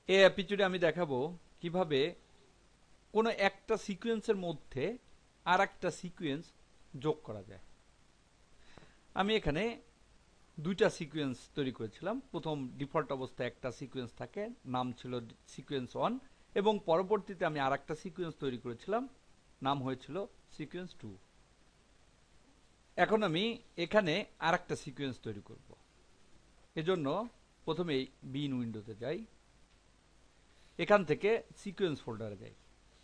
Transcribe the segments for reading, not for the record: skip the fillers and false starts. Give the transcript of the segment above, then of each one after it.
এই এপিসোডে আমি দেখাবো কিভাবে কোনো একটা সিকোয়েন্সের মধ্যে আর একটা সিকোয়েন্স যোগ করা যায়। আমি এখানে দুইটা সিকোয়েন্স তৈরি করেছিলাম। প্রথম ডিফল্ট অবস্থায় একটা সিকোয়েন্স থাকে, নাম ছিল সিকোয়েন্স 1, এবং পরবর্তীতে আমি আর একটা সিকোয়েন্স তৈরি করেছিলাম, নাম হয়েছিল সিকোয়েন্স 2। এখন আমি এখানে আর একটা সিকোয়েন্স তৈরি করব। এজন্য প্রথমেই বিন উইন্ডোতে যাই, এখান থেকে সিকোয়েন্স ফোল্ডারে যাই।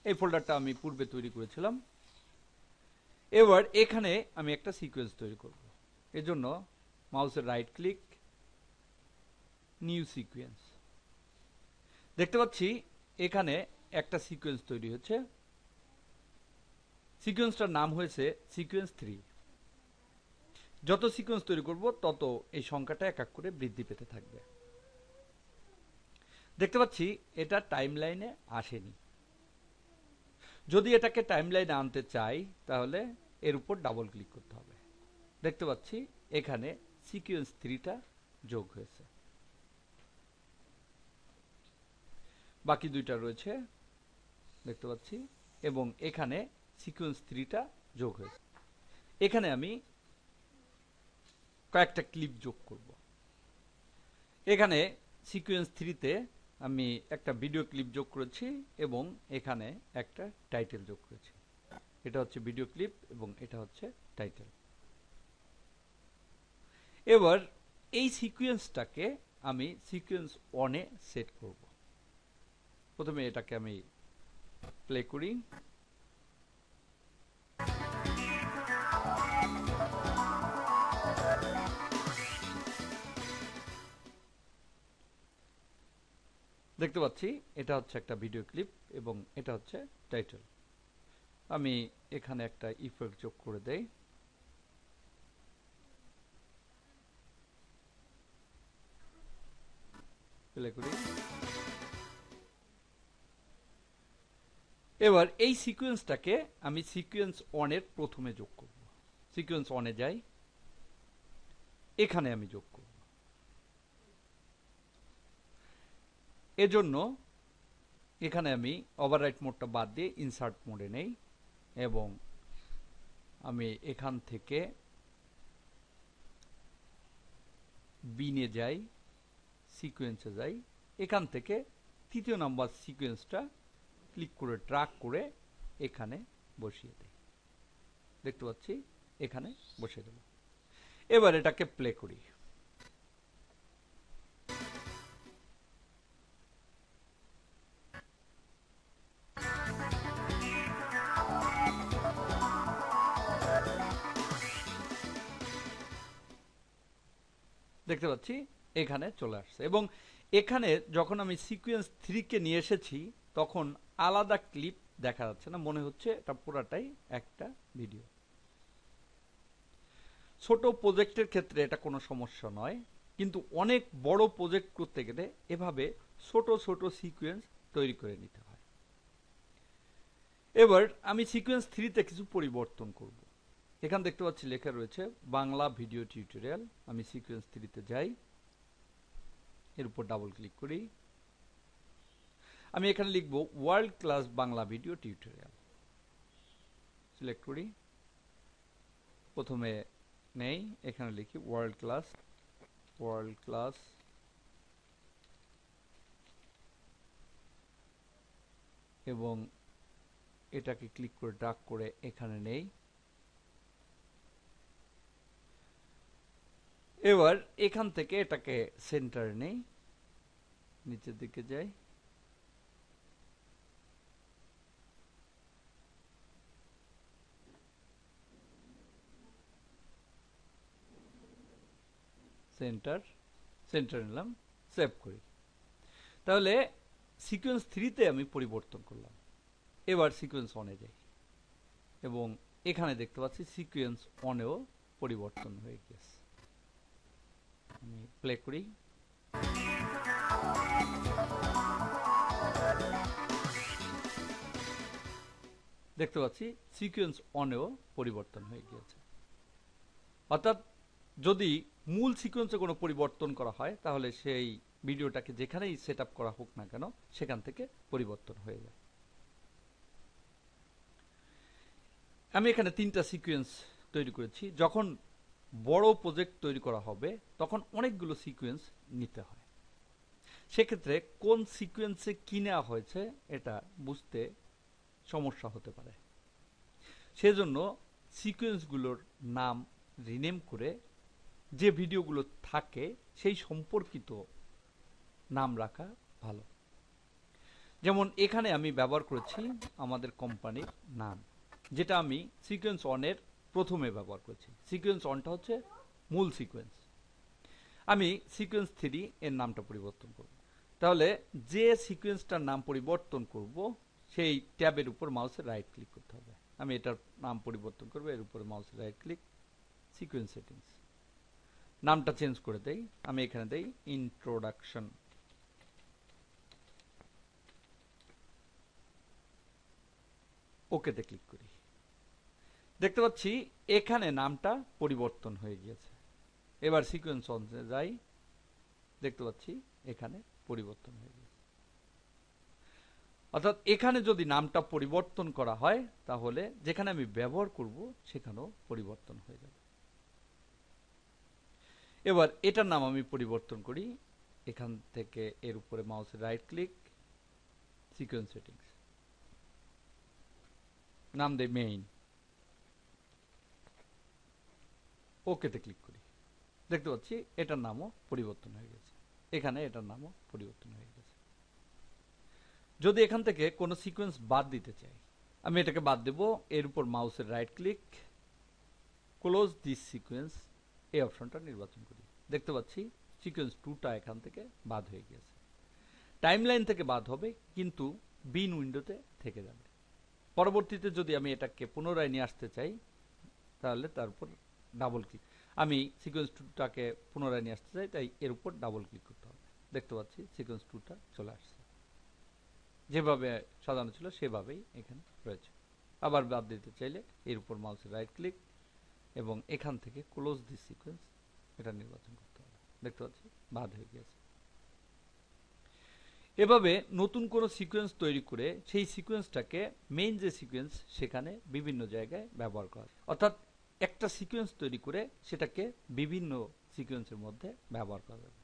এই ফোল্ডারটা আমি পূর্বে তৈরি করেছিলাম। এবার এখানে আমি একটা সিকোয়েন্স তৈরি করব। এজন্য মাউসের রাইট ক্লিক, নিউ সিকোয়েন্স। দেখতে পাচ্ছি এখানে একটা সিকোয়েন্স তৈরি হচ্ছে। সিকোয়েন্সটার নাম হয়েছে সিকোয়েন্স 3। যত সিকোয়েন্স তৈরি করব তত এই সংখ্যাটা এক এক করে বৃদ্ধি পেতে থাকবে। দেখতে পাচ্ছি এটা টাইমলাইনে আসেনি। যদি এটাকে টাইমলাইনে আনতে চাই তাহলে এর উপর ডাবল ক্লিক করতে হবে। দেখতে পাচ্ছি এখানে সিকোয়েন্স 3টা যোগ হয়েছে, বাকি দুইটা রয়েছে দেখতে পাচ্ছি, এবং এখানে সিকোয়েন্স 3টা যোগ হয়েছে। এখানে আমি কয়েকটা ক্লিপ যোগ করব। এখানে সিকোয়েন্স 3তে আমি একটা ভিডিও ক্লিপ যোগ করেছি এবং এখানে একটা টাইটেল যোগ করেছি। এটা হচ্ছে ভিডিও ক্লিপ এবং এটা হচ্ছে টাইটেল। এবার এই সিকোয়েন্সটাকে আমি সিকোয়েন্স 1-এ সেট করব। প্রথমে এটাকে আমি প্লে করি। দেখতে পাচ্ছি এটা হচ্ছে একটা ভিডিও ক্লিপ এবং এটা হচ্ছে টাইটেল। আমি এখানে একটা ইফেক্ট যোগ করে দেই। প্লে করি। এবার এই সিকোয়েন্সটাকে আমি সিকোয়েন্স 1-এর প্রথমে যোগ করব। সিকোয়েন্স 1-এ যাই, এখানে আমি যোগ করব। এজন্য এখানে আমি ওভাররাইট মোডটা বাদ দিয়ে ইনসার্ট মোডে নেই এবং আমি এখান থেকে বিনে যাই, সিকোয়েন্সে যাই, এখান থেকে তৃতীয় নাম্বার সিকোয়েন্সটা ক্লিক করে ড্র্যাগ করে এখানে বসিয়ে দেই। দেখতে পাচ্ছি এখানে বসিয়ে দেব। এবার এটাকে প্লে করি। দেখতে পাচ্ছি এখানে চলে আসছে, এবং এখানে যখন আমি সিকোয়েন্স 3-কে নিয়ে এসেছি তখন আলাদা ক্লিপ দেখা যাচ্ছে না, মনে হচ্ছে এটা পুরাটাই একটা ভিডিও। ছোট প্রজেক্টের ক্ষেত্রে এটা কোনো সমস্যা নয়, কিন্তু অনেক বড় প্রজেক্ট করতে গেলে এভাবে ছোট ছোট সিকোয়েন্স তৈরি করে নিতে হয়। এবার আমি সিকোয়েন্স 3-তে কিছু পরিবর্তন করব। এখানে দেখতে পাচ্ছি লেখা রয়েছে বাংলা ভিডিও টিউটোরিয়াল। আমি সিকোয়েন্স 3-তে যাই, এর উপর ডাবল ক্লিক করি। আমি এখানে লিখব world class Bangla video tutorial. Select করি, প্রথমে নেই, এখানে লিখি ওয়ার্ল্ড ক্লাস, এবং এটাকে ক্লিক করে ড্র্যাগ করে এখানে নেই। এবার এখান থেকে এটাকে সেন্টারে নেই, নিচের দিকে যাই, সেন্টার নিলাম, সেভ করি। তাহলে সিকোয়েন্স 3-তে আমি পরিবর্তন করলাম। এবার সিকোয়েন্স 1-এ যাই এবং এখানে দেখতে পাচ্ছি সিকোয়েন্স 1-এও পরিবর্তন হয়ে গেছে। আমি প্লে করি। দেখতে পাচ্ছি সিকোয়েন্স 1-এও পরিবর্তন হয়ে গিয়েছে। অর্থাৎ যদি মূল সিকোয়েন্সে কোনো পরিবর্তন করা হয় তাহলে সেই ভিডিওটাকে যেখানেই সেট আপ করা হোক না কেন সেখান থেকে পরিবর্তন হয়ে যায়। আমি এখানে 3টা সিকোয়েন্স তৈরি করেছি। যখন বড় প্রজেক্ট তৈরি করা হবে তখন অনেকগুলো সিকোয়েন্স নিতে হয়। সেক্ষেত্রে কোন সিকোয়েন্সে কি নেওয়া হয়েছে এটা বুঝতে সমস্যা হতে পারে। সেজন্য সিকোয়েন্সগুলোর নাম রিনেম করে যে ভিডিওগুলো থাকে সেই সম্পর্কিত নাম রাখা ভালো। যেমন এখানে আমি ব্যবহার করেছি আমাদের কোম্পানির নাম, যেটা আমি সিকোয়েন্স 1-এর প্রথমে ব্যবহার করেছি। সিকোয়েন্স 1টা হচ্ছে মূল সিকোয়েন্স। আমি সিকোয়েন্স 3 এর নামটা পরিবর্তন করব। তাহলে যে সিকোয়েন্সটার নাম পরিবর্তন করব সেই ট্যাবের উপর মাউসের রাইট ক্লিক করতে হবে। আমি এটার নাম পরিবর্তন করব, এর উপরে মাউসের রাইট ক্লিক, সিকোয়েন্স সেটিংস, নামটা চেঞ্জ করে দেই। আমি এখানে দেই ইন্ট্রোডাকশন। ওকেতে ক্লিক করি। দেখতে পাচ্ছি এখানে নামটা পরিবর্তন হয়ে গিয়েছে। এবার সিকোয়েন্স অনে যাই, দেখতে পাচ্ছি এখানে পরিবর্তন হয়ে গেছে। অর্থাৎ এখানে যদি নামটা পরিবর্তন করা হয় তাহলে যেখানে আমি ব্যবহার করব সেখানেও পরিবর্তন হয়ে যাবে। এবার এটার নাম আমি পরিবর্তন করি। এখান থেকে এর উপরে মাউসের রাইট ক্লিক, সিকোয়েন্স সেটিংস, নাম দেই মেইন, ওকেতে ক্লিক করি। দেখতে পাচ্ছি এটার নামও পরিবর্তন হয়ে গেছে, এখানে এটার নামও পরিবর্তন হয়ে গেছে। যদি এখান থেকে কোনো সিকোয়েন্স বাদ দিতে চাই, আমি এটাকে বাদ দেব। এর উপর মাউসের right click, close this sequence, এই অপশনটা নির্বাচন করি। দেখতে পাচ্ছি সিকোয়েন্স 2টা এখান থেকে বাদ হয়ে গেছে। টাইমলাইন থেকে বাদ হবে কিন্তু বিন উইন্ডোতে থেকে যাবে। পরবর্তীতে যদি আমি এটাকে পুনরায় নিয়ে আসতে চাই তাহলে তার উপর ডাবল ক্লিক, আমি সিকোয়েন্স 2টাকে পুনরায় নিয়ে আসতে চাই তাই এর উপর ডাবল ক্লিক করতে হবে। দেখতে পাচ্ছি সিকোয়েন্স 2টা চলে আসছে, যেভাবে সাজানো ছিল সেভাবেই এখানে রয়েছে। আবার বাদ দিতে চাইলে এর উপর মাউসের রাইট ক্লিক এবং এখান থেকে ক্লোজ দিস সিকোয়েন্স এটা নির্বাচন করতে হবে। দেখতে পাচ্ছি বাদ হয়ে গেছে। এভাবে নতুন কোনো সিকোয়েন্স তৈরি করে সেই সিকোয়েন্সটাকে মেইন যে সিকোয়েন্স সেখানে বিভিন্ন জায়গায় ব্যবহার করা, অর্থাৎ একটা সিকোয়েন্স তৈরি করে সেটাকে বিভিন্ন সিকোয়েন্সের মধ্যে ব্যবহার করা যাবে।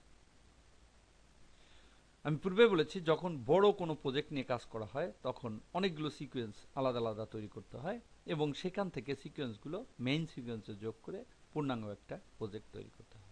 আমি পূর্বে বলেছি যখন বড় কোনো প্রজেক্ট নিয়ে কাজ করা হয় তখন অনেকগুলো সিকোয়েন্স আলাদা আলাদা তৈরি করতে হয় এবং সেখান থেকে সিকোয়েন্সগুলো মেইন সিকোয়েন্সে যোগ করে পূর্ণাঙ্গ একটা প্রজেক্ট তৈরি করতে হয়।